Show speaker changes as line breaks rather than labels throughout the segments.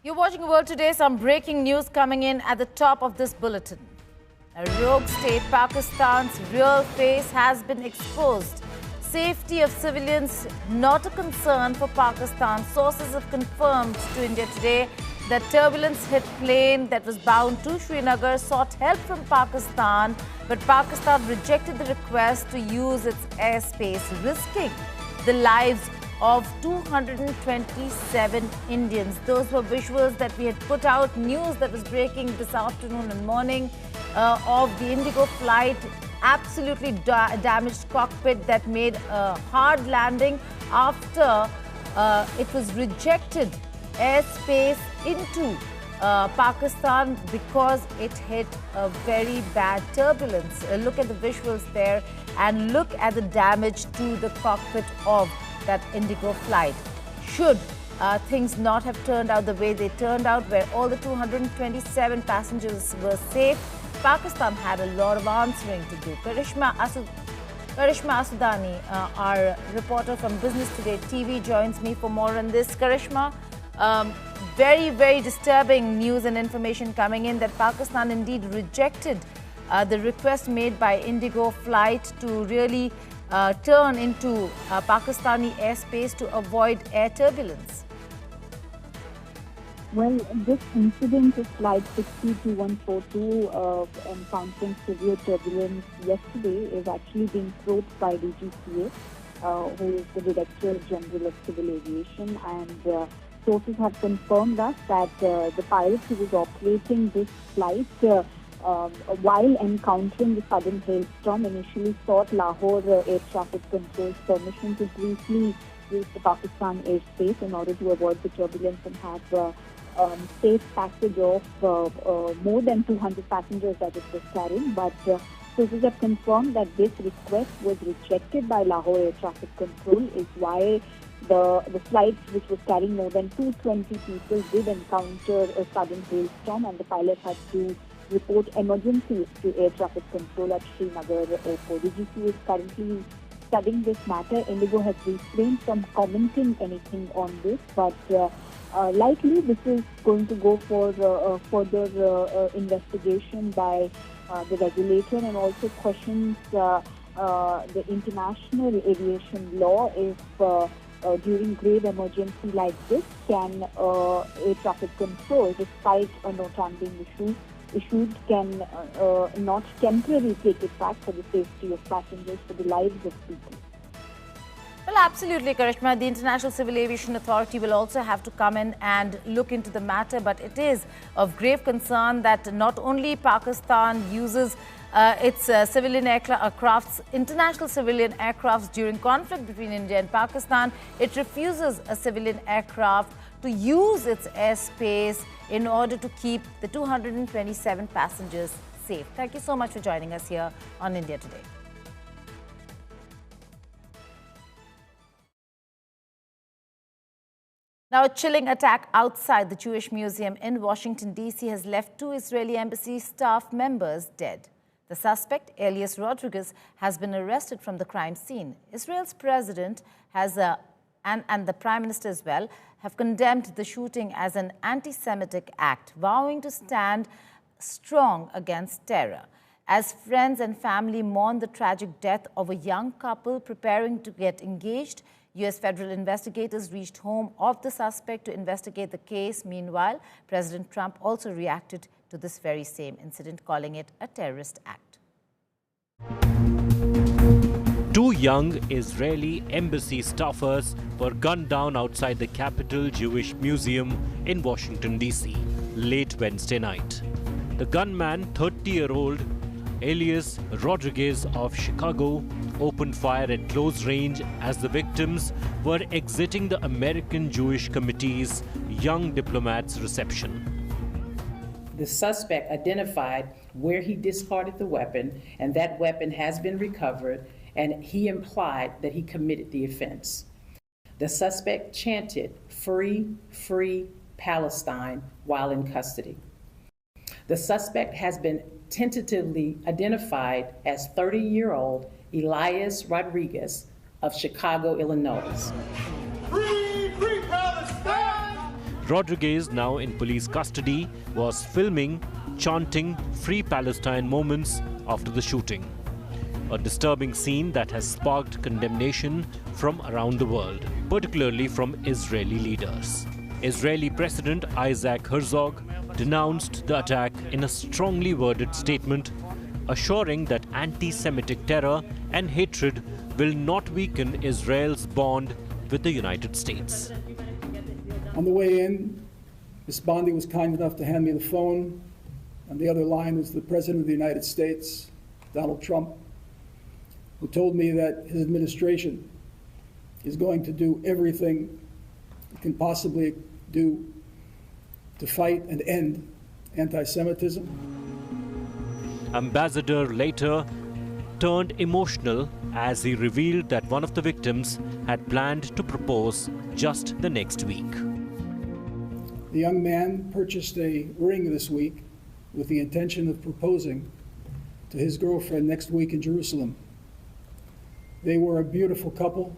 You're watching World Today. Some breaking news coming in at the top of this bulletin. A rogue state, Pakistan's real face has been exposed. Safety of civilians not a concern for Pakistan. Sources have confirmed to India Today that turbulence hit plane that was bound to Srinagar sought help from Pakistan, but Pakistan rejected the request to use its airspace, risking the lives of 227 Indians. Those were visuals that we had put out, news that was breaking this afternoon and morning of the IndiGo flight. Absolutely damaged cockpit that made a hard landing after it was rejected airspace into Pakistan because it hit a very bad turbulence. Look at the visuals there and look at the damage to the cockpit of that IndiGo flight. Should things not have turned out the way they turned out, where all the 227 passengers were safe, Pakistan had a lot of answering to do. Karishma Asudani, our reporter from Business Today TV, joins me for more on this. Karishma, very, very disturbing news and information coming in that Pakistan indeed rejected the request made by IndiGo flight to really turn into Pakistani airspace to avoid air turbulence.
Well, this incident of Flight 62142 encountering severe turbulence yesterday is actually being probed by DGCA, who is the Director General of Civil Aviation, and sources have confirmed us that the pilot who was operating this flight while encountering the sudden hailstorm initially sought Lahore Air Traffic Control's permission to briefly use the Pakistan airspace in order to avoid the turbulence and have safe passage of more than 200 passengers that it was carrying. But sources have confirmed that this request was rejected by Lahore Air Traffic Control, is why the flight, which was carrying more than 220 people, did encounter a sudden hailstorm, and the pilot had to report emergency to air traffic control at Srinagar Airport. DGC is currently studying this matter. IndiGo has refrained from commenting anything on this, but likely this is going to go for further investigation by the regulator, and also questions the international aviation law if during grave emergency like this, can air traffic control, despite a note being issued, can not temporarily take it back for the safety of passengers, for the lives of people.
Well, absolutely, Karishma. The International Civil Aviation Authority will also have to come in and look into the matter, but it is of grave concern that not only Pakistan uses its civilian aircrafts, international civilian aircrafts during conflict between India and Pakistan, it refuses a civilian aircraft to use its airspace in order to keep the 227 passengers safe. Thank you so much for joining us here on India Today. Now, a chilling attack outside the Jewish Museum in Washington, D.C. has left 2 Israeli embassy staff members dead. The suspect, Elias Rodriguez, has been arrested from the crime scene. Israel's president and the Prime Minister as well have condemned the shooting as an anti-Semitic act, vowing to stand strong against terror. As friends and family mourn the tragic death of a young couple preparing to get engaged, U.S. federal investigators reached home of the suspect to investigate the case. Meanwhile, President Trump also reacted to this very same incident, calling it a terrorist act.
2 young Israeli embassy staffers were gunned down outside the Capitol Jewish Museum in Washington, D.C. late Wednesday night. The gunman, 30-year-old Elias Rodriguez of Chicago, opened fire at close range as the victims were exiting the American Jewish Committee's Young Diplomats reception.
The suspect identified where he discarded the weapon, and that weapon has been recovered, and he implied that he committed the offense. The suspect chanted, "Free, free Palestine," while in custody. The suspect has been tentatively identified as 30-year-old Elias Rodriguez of Chicago, Illinois.
Free, free Palestine!
Rodriguez, now in police custody, was filming, chanting Free Palestine moments after the shooting. A disturbing scene that has sparked condemnation from around the world, particularly from Israeli leaders. Israeli President Isaac Herzog denounced the attack in a strongly worded statement, assuring that anti-Semitic terror and hatred will not weaken Israel's bond with the United States.
On the way in, Ms. Bondi was kind enough to hand me the phone. On the other line was the President of the United States, Donald Trump, who told me that his administration is going to do everything it can possibly do to fight and end anti-Semitism.
Ambassador later turned emotional as he revealed that one of the victims had planned to propose just the next week.
The young man purchased a ring this week with the intention of proposing to his girlfriend next week in Jerusalem. They were a beautiful couple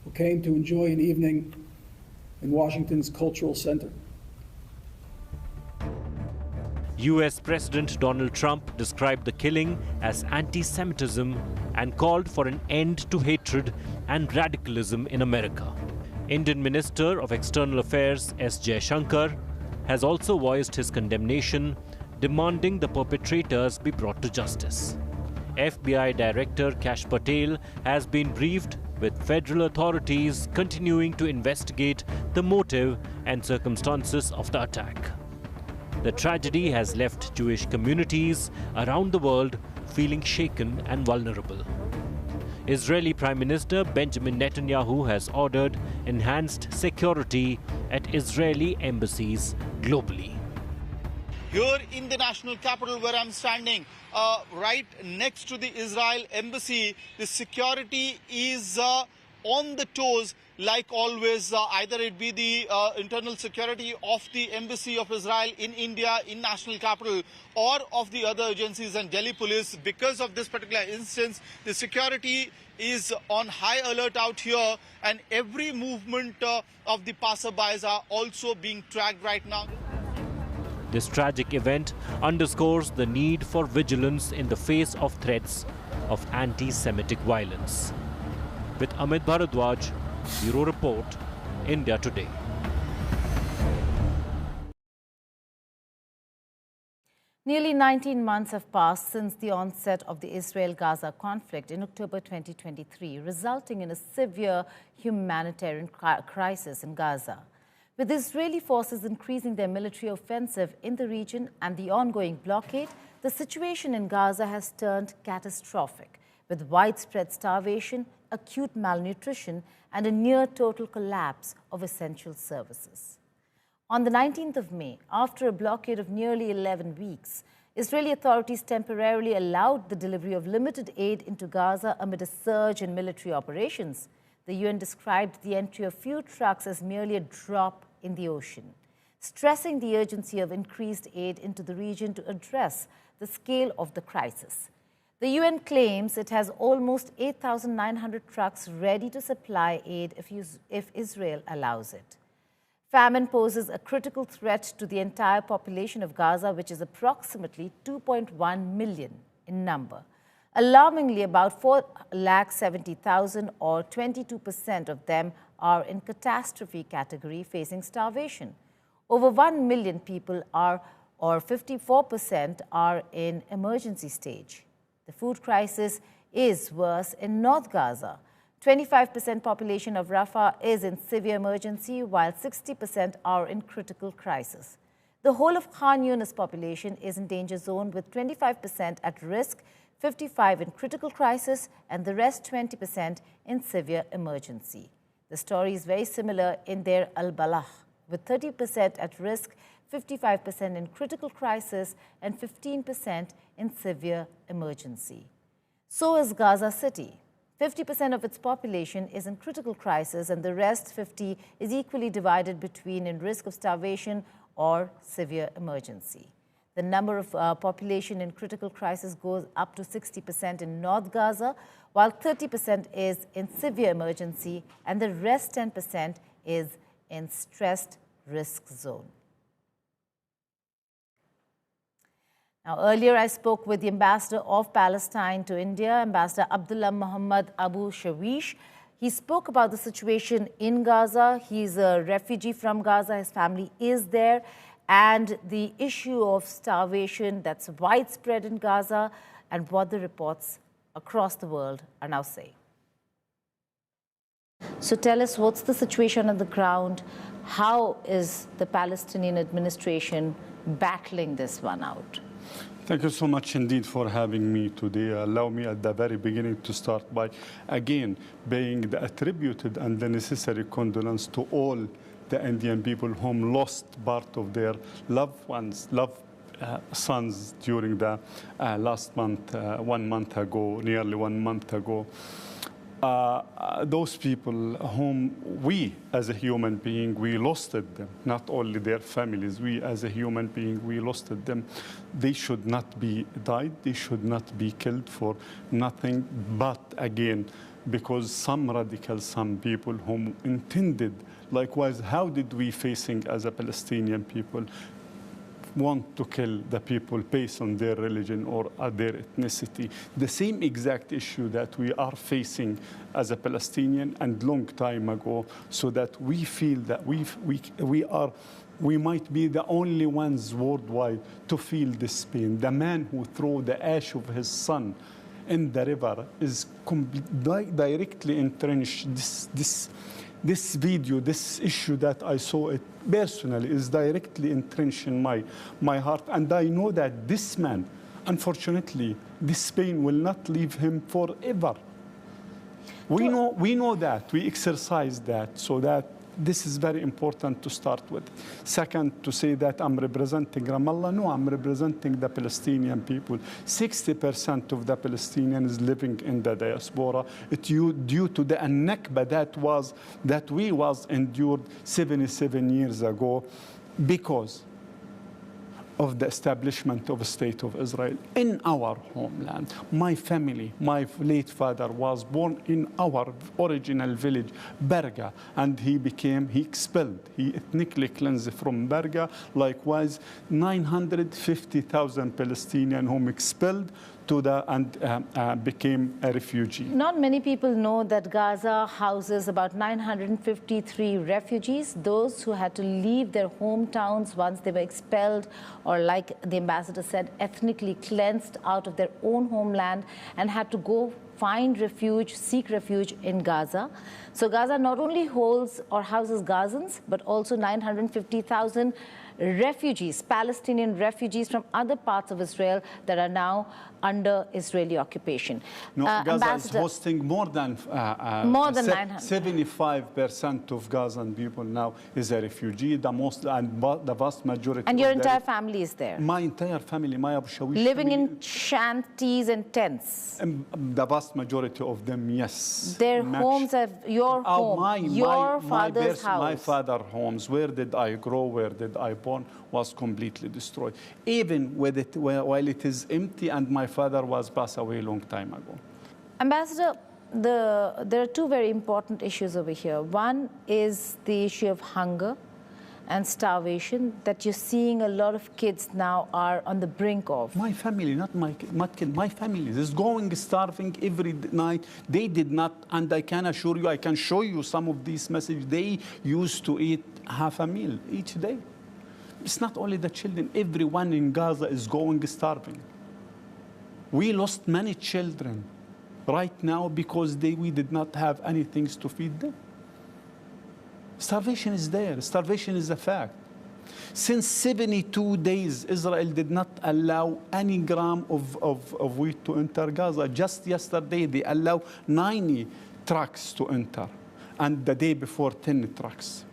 who came to enjoy an evening in Washington's Cultural Center.
US President Donald Trump described the killing as anti-Semitism and called for an end to hatred and radicalism in America. Indian Minister of External Affairs S. Jaishankar has also voiced his condemnation, demanding the perpetrators be brought to justice. FBI Director Kash Patel has been briefed, with federal authorities continuing to investigate the motive and circumstances of the attack. The tragedy has left Jewish communities around the world feeling shaken and vulnerable. Israeli Prime Minister Benjamin Netanyahu has ordered enhanced security at Israeli embassies globally.
Here in the national capital where I'm standing, right next to the Israel embassy, the security is on the toes like always. Either it be the internal security of the embassy of Israel in India, in national capital, or of the other agencies and Delhi police. Because of this particular instance, the security is on high alert out here, and every movement of the passerbys are also being tracked right now.
This tragic event underscores the need for vigilance in the face of threats of anti-Semitic violence. With Amit Bharadwaj, Bureau Report, India Today.
Nearly 19 months have passed since the onset of the Israel-Gaza conflict in October 2023, resulting in a severe humanitarian crisis in Gaza. With Israeli forces increasing their military offensive in the region and the ongoing blockade, the situation in Gaza has turned catastrophic, with widespread starvation, acute malnutrition, and a near-total collapse of essential services. On the 19th of May, after a blockade of nearly 11 weeks, Israeli authorities temporarily allowed the delivery of limited aid into Gaza amid a surge in military operations. The UN described the entry of few trucks as merely a drop in the ocean, stressing the urgency of increased aid into the region to address the scale of the crisis. The UN claims it has almost 8,900 trucks ready to supply aid if Israel allows it. Famine poses a critical threat to the entire population of Gaza, which is approximately 2.1 million in number. Alarmingly, about 470,000 or 22% of them are in catastrophe category facing starvation. Over 1 million people are, or 54%, are in emergency stage. The food crisis is worse in North Gaza. 25% population of Rafah is in severe emergency, while 60% are in critical crisis. The whole of Khan Yunis population is in danger zone, with 25% at risk, 55% in critical crisis, and the rest 20% in severe emergency. The story is very similar in Deir al-Balah, with 30% at risk, 55% in critical crisis, and 15% in severe emergency. So is Gaza City. 50% of its population is in critical crisis, and the rest 50% is equally divided between in risk of starvation or severe emergency. The number of population in critical crisis goes up to 60% in North Gaza, while 30% is in severe emergency, and the rest 10% is in stressed risk zone. Now, earlier I spoke with the ambassador of Palestine to India, Ambassador Abdullah Muhammad Abu Shawish. He spoke about the situation in Gaza. He's a refugee from Gaza. His family is there. And the issue of starvation that's widespread in Gaza and what the reports across the world are now saying. So tell us, what's the situation on the ground? How is the Palestinian administration battling this one out?
Thank you so much indeed for having me today. Allow me at the very beginning to start by, again, paying the attributed and the necessary condolence to all the Indian people who lost part of their loved ones, sons during the last month, 1 month ago, nearly 1 month ago. Those people whom we, as a human being, we lost them, not only their families, we as a human being, we lost them. They should not be died, they should not be killed for nothing, but again, because some radicals, some people whom intended, likewise, how did we facing as a Palestinian people, want to kill the people based on their religion or their ethnicity. The same exact issue that we are facing as a Palestinian and long time ago, so that we feel that we might be the only ones worldwide to feel this pain. The man who threw the ash of his son in the river is directly entrenched. This video, this issue that I saw it personally is directly entrenched in my heart. And I know that this man, unfortunately, this pain will not leave him forever. We know that, we exercise that, so that this is very important to start with. Second, to say that I'm representing Ramallah. No, I'm representing the Palestinian people. 60% of the Palestinians living in the diaspora, due to the Nakba that we was endured 77 years ago, because of the establishment of a state of Israel in our homeland. My family, my late father was born in our original village, Berga, and he expelled, he ethnically cleansed from Berga. Likewise, 950,000 Palestinians whom expelled became a refugee.
Not many people know that Gaza houses about 953 refugees, those who had to leave their hometowns once they were expelled, or like the ambassador said, ethnically cleansed out of their own homeland and had to go find refuge, seek refuge in Gaza. So Gaza not only holds or houses Gazans, but also 950,000 refugees, Palestinian refugees from other parts of Israel that are now under Israeli occupation.
No, Gaza is hosting more than
900.
75% of Gazan people now is a refugee. The vast majority.
And your entire family is there?
My entire family, my Abu Shawish
living
family,
in shanties and tents?
The vast majority of them, yes.
Their homes have your home, your father's house.
My father's homes, where did I grow, where did I born, was completely destroyed. Even with it, while it is empty, and my father was passed away a long time ago.
Ambassador, there are two very important issues over here. One is the issue of hunger and starvation that you're seeing a lot of kids now are on the brink of.
My family, not my kid, my family is going starving every night. They did not, and I can assure you, I can show you some of these messages. They used to eat half a meal each day. It's not only the children, everyone in Gaza is going starving. We lost many children right now because we did not have anything to feed them. Starvation is there. Starvation is a fact. Since 72 days, Israel did not allow any gram of wheat to enter Gaza. Just yesterday, they allowed 90 trucks to enter, and the day before, 10 trucks.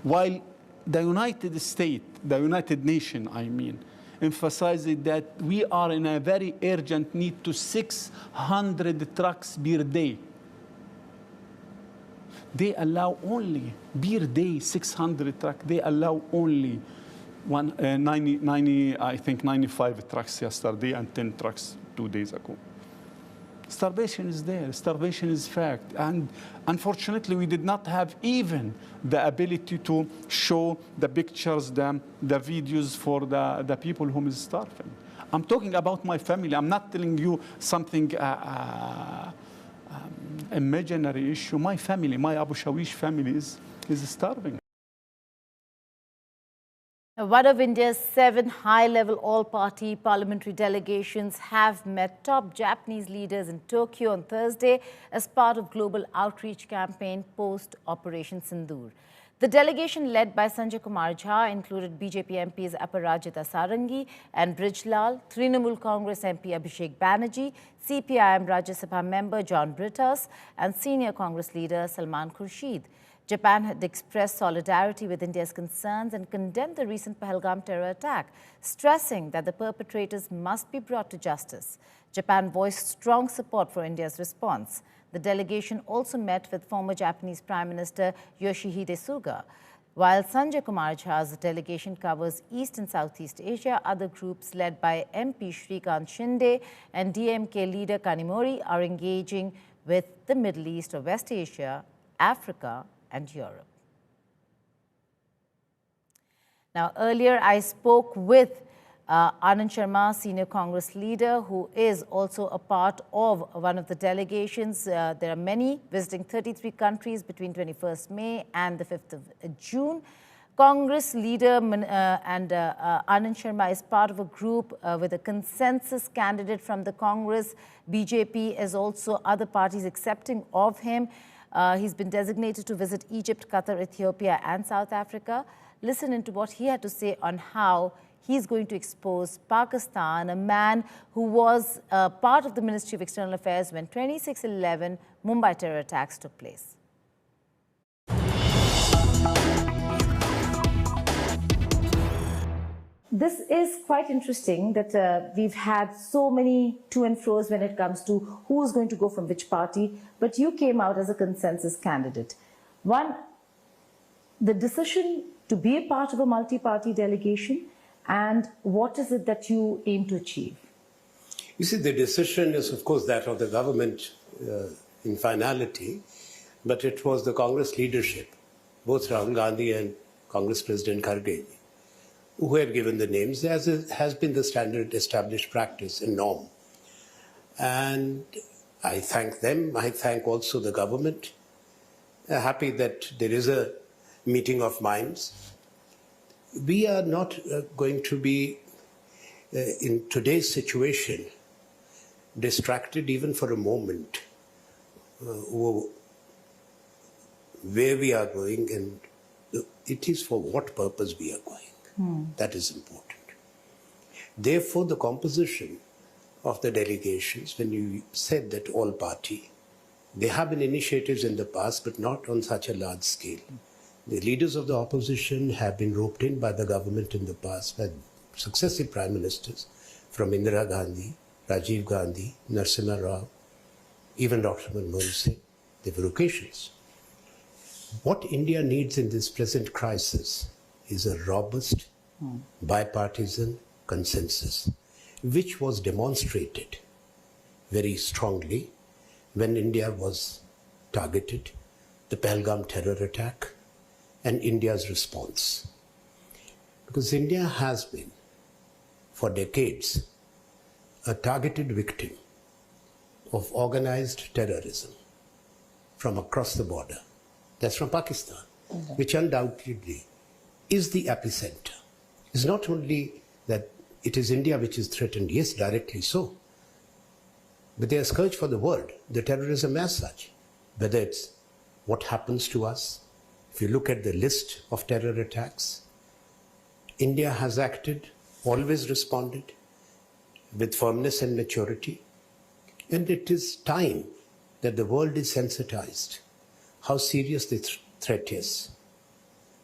While the United States, the United Nations, emphasizing that we are in a very urgent need to 600 trucks per day. They allow only, per day, 600 trucks. They allow only 95 trucks yesterday and 10 trucks 2 days ago. Starvation is there. Starvation is fact. And unfortunately, we did not have even the ability to show the pictures, the videos for the people whom is starving. I'm talking about my family. I'm not telling you something imaginary issue. My family, my Abu Shawish family is starving.
One of India's 7 high-level all-party parliamentary delegations have met top Japanese leaders in Tokyo on Thursday as part of global outreach campaign post-Operation Sindoor. The delegation led by Sanjay Kumar Jha included BJP MPs Aparajita Sarangi and Brijlal, Trinamool Congress MP Abhishek Banerjee, CPIM Rajya Sabha member John Brittas and senior Congress leader Salman Khurshid. Japan had expressed solidarity with India's concerns and condemned the recent Pahalgam terror attack, stressing that the perpetrators must be brought to justice. Japan voiced strong support for India's response. The delegation also met with former Japanese Prime Minister Yoshihide Suga. While Sanjay Kumar Jha's delegation covers East and Southeast Asia, other groups led by MP Shrikant Shinde and DMK leader Kanimori are engaging with the Middle East or West Asia, Africa, and Europe. Now, earlier I spoke with Ananth Sharma, senior Congress leader, who is also a part of one of the delegations. There are many visiting 33 countries between 21st May and the 5th of June. Congress leader Ananth Sharma is part of a group with a consensus candidate from the Congress. BJP is also other parties accepting of him. He's been designated to visit Egypt, Qatar, Ethiopia and South Africa. Listen into what he had to say on how he's going to expose Pakistan, a man who was part of the Ministry of External Affairs when 26/11 Mumbai terror attacks took place. This is quite interesting that we've had so many to and fro's when it comes to who's going to go from which party, but you came out as a consensus candidate. One, the decision to be a part of a multi-party delegation, and what is it that you aim to achieve?
You see, the decision is, of course, that of the government in finality, but it was the Congress leadership, both Rahul Gandhi and Congress President Kharge, who had given the names, as has been the standard established practice and norm. And I thank them. I thank also the government. Happy that there is a meeting of minds. We are not going to be, in today's situation, distracted even for a moment where we are going, and it is for what purpose we are going. That is important. Therefore, the composition of the delegations, when you said that all party, there have been initiatives in the past, but not on such a large scale. The leaders of the opposition have been roped in by the government in the past, by successive prime ministers, from Indira Gandhi, Rajiv Gandhi, Narasimha Rao, even Dr. Manmohan Singh. There were occasions. What India needs in this present crisis is a robust, bipartisan consensus, which was demonstrated very strongly when India was targeted, the Pahalgam terror attack, and India's response. Because India has been, for decades, a targeted victim of organized terrorism from across the border. That's from Pakistan, which undoubtedly is the epicenter. It's not only that it is India which is threatened, yes, directly so, but they are a scourge for the world, the terrorism as such. Whether it's what happens to us, if you look at the list of terror attacks, India has acted, always responded with firmness and maturity, and it is time that the world is sensitized how serious the threat is.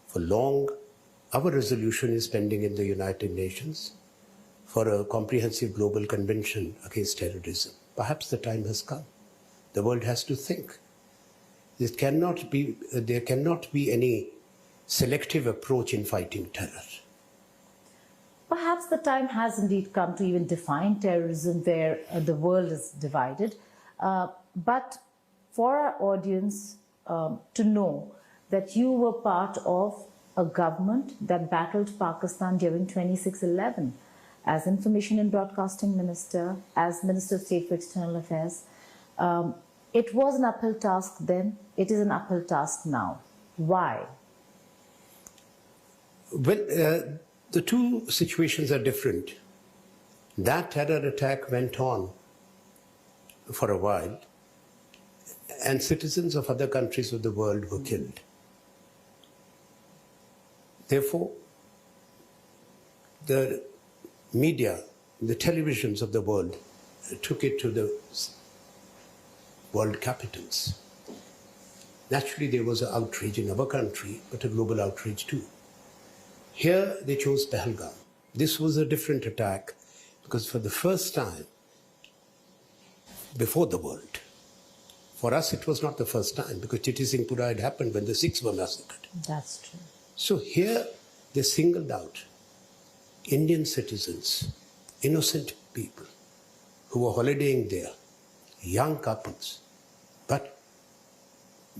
For long, our resolution is pending in the United Nations for a comprehensive global convention against terrorism. Perhaps the time has come. The world has to think. There cannot be any selective approach in fighting terror.
Perhaps the time has indeed come to even define terrorism where the world is divided. But for our audience to know that you were part of a government that battled Pakistan during 26/11 as Information and Broadcasting Minister, as Minister of State for External Affairs. It was an uphill task then, it is an uphill task now. Why?
Well, the two situations are different. That terror attack went on for a while, and citizens of other countries of the world were killed. Therefore, the media, the televisions of the world took it to the world capitals. Naturally, there was an outrage in our country, but a global outrage too. Here, they chose Pahalgam. This was a different attack because for the first time before the world, for us it was not the first time because Chitty Singh Pura had happened when the Sikhs were massacred.
That's true.
So here they singled out Indian citizens, innocent people who were holidaying there, young couples, but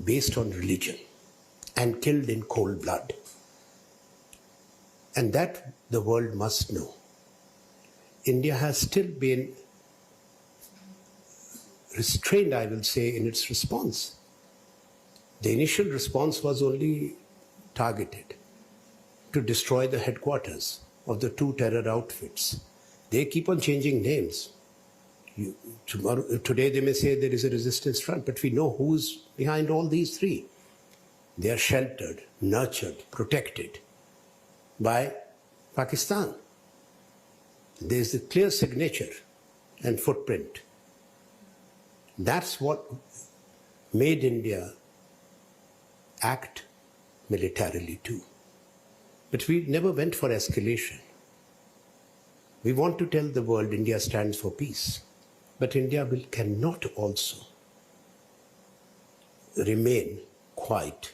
based on religion and killed in cold blood. And that the world must know. India has still been restrained, I will say, in its response. The initial response was only targeted to destroy the headquarters of the two terror outfits. They keep on changing names. Today they may say there is a resistance front, but we know who's behind all these three. They are sheltered, nurtured, protected by Pakistan. There is a clear signature and footprint. That's what made India act militarily too. But we never went for escalation. We want to tell the world India stands for peace. But India cannot also remain quiet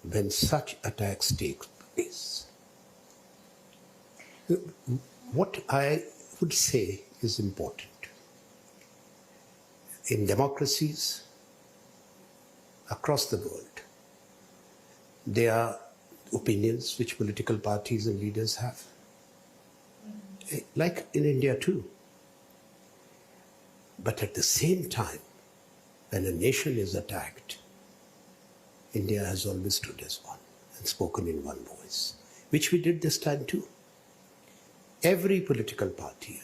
when such attacks take place. What I would say is important. In democracies across the world, there are opinions which political parties and leaders have. Like in India too. But at the same time, when a nation is attacked, India has always stood as one and spoken in one voice, which we did this time too. Every political party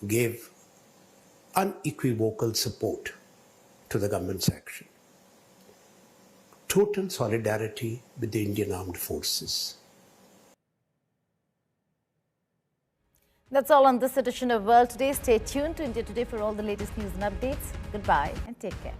gave unequivocal support to the government's action. Total solidarity with the Indian Armed Forces.
That's all on this edition of World Today. Stay tuned to India Today for all the latest news and updates. Goodbye and take care.